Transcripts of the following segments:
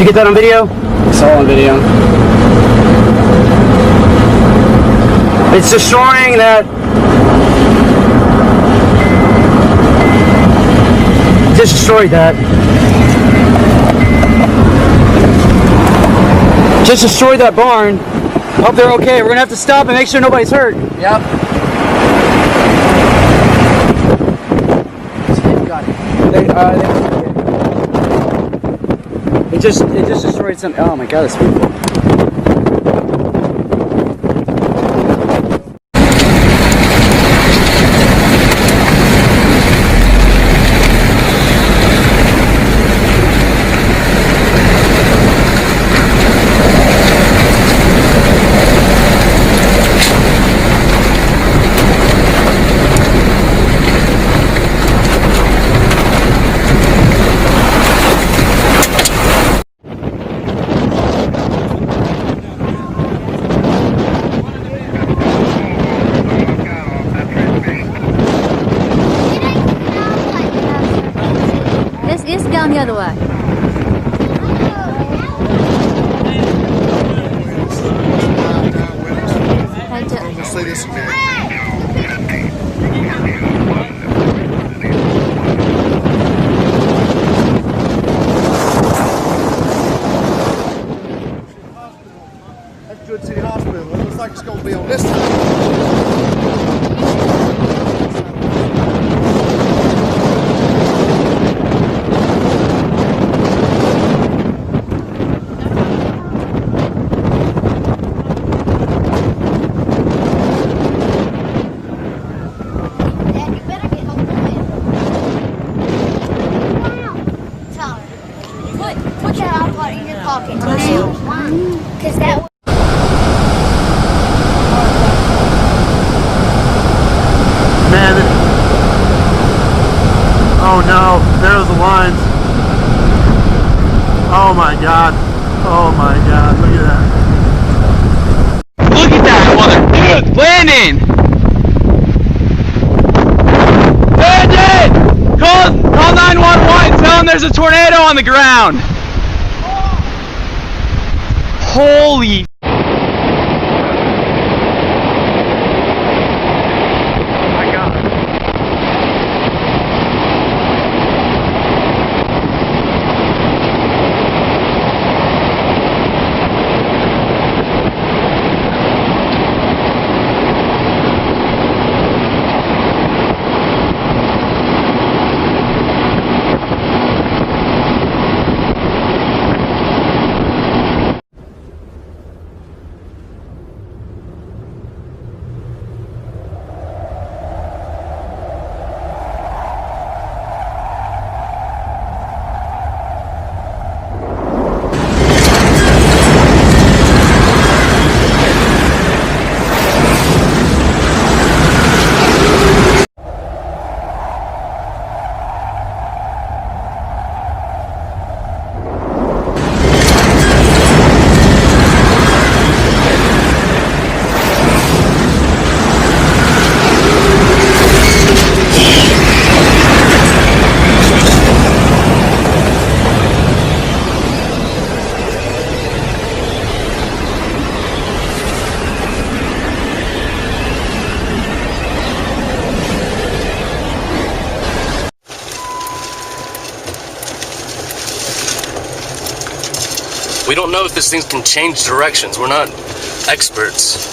you get that on video? It's all on video. It's destroying that. Just destroyed that. Just destroyed that barn. Hope they're okay. We're gonna have to stop and make sure nobody's hurt. Yep. Got it. It just destroyed some. Oh my god, it's beautiful. It's down the other way. Let's say this again. That's Good City Hospital. It looks like it's going to be on this side. Put your iPod in your pocket now. Because that Man, oh no, there's the lines. Oh my god. Oh my god, look at that. Look at that mother! Landon! Landon! Call 911! Tell them there's a tornado on the ground! Holy... We don't know if this thing can change directions. We're not experts.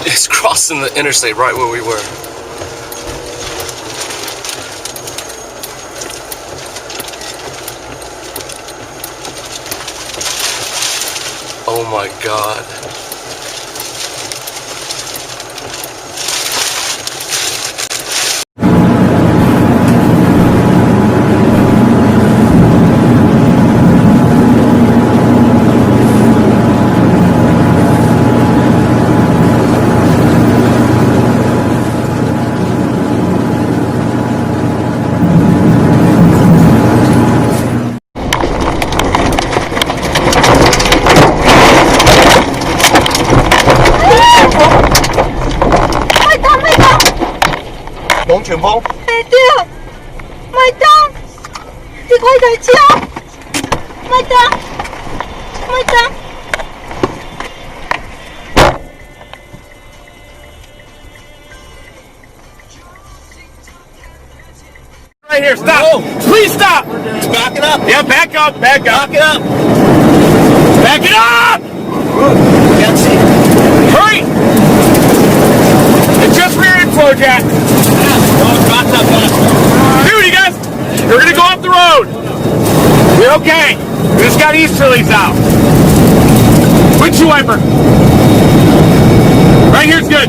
It's crossing the interstate right where we were. Oh my God. 拳风。哎，对了，麦当，你快点叫，麦当，麦当。Right here, stop! Whoa. Please stop! Back it up! Yeah, back up, back up! Back it up! Back it up! Hurry! It's just rear end flow, Jack! Dude, you guys, you're gonna go off the road! You're okay! We just got easterlies out! Windshield wiper! Right here's good!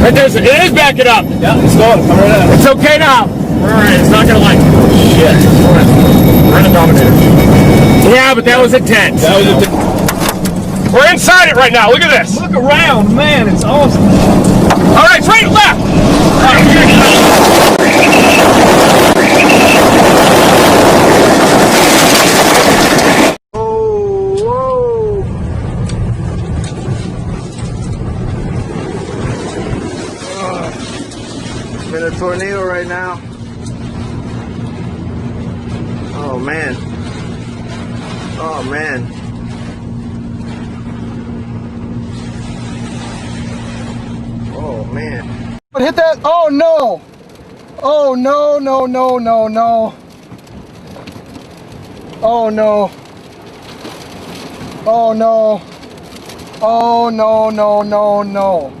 Right there's it is backing up! Yeah, it's going. It's okay now! Alright, it's not gonna like shit. We're in a Dominator. Yeah, but that was intense. We're inside it right now. Look at this. Look around, man. It's awesome. Alright, it's right left. I'm in a tornado right now. Oh man. Oh man. Oh man. But hit that. Oh no. Oh no, no, no, no, no. Oh no. Oh no. Oh no, no, no, no.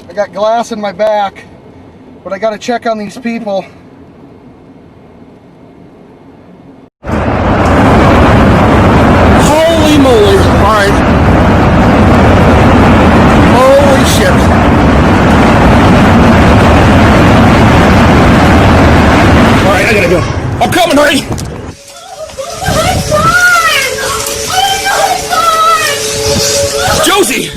I got glass in my back, but I gotta check on these people. Holy moly. Alright. Holy shit. Alright, I gotta go. I'm coming, hurry! Josie!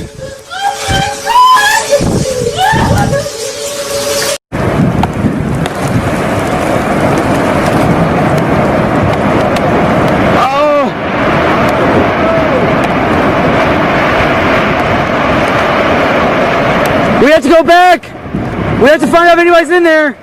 We have to go back. We have to find out if anybody's in there.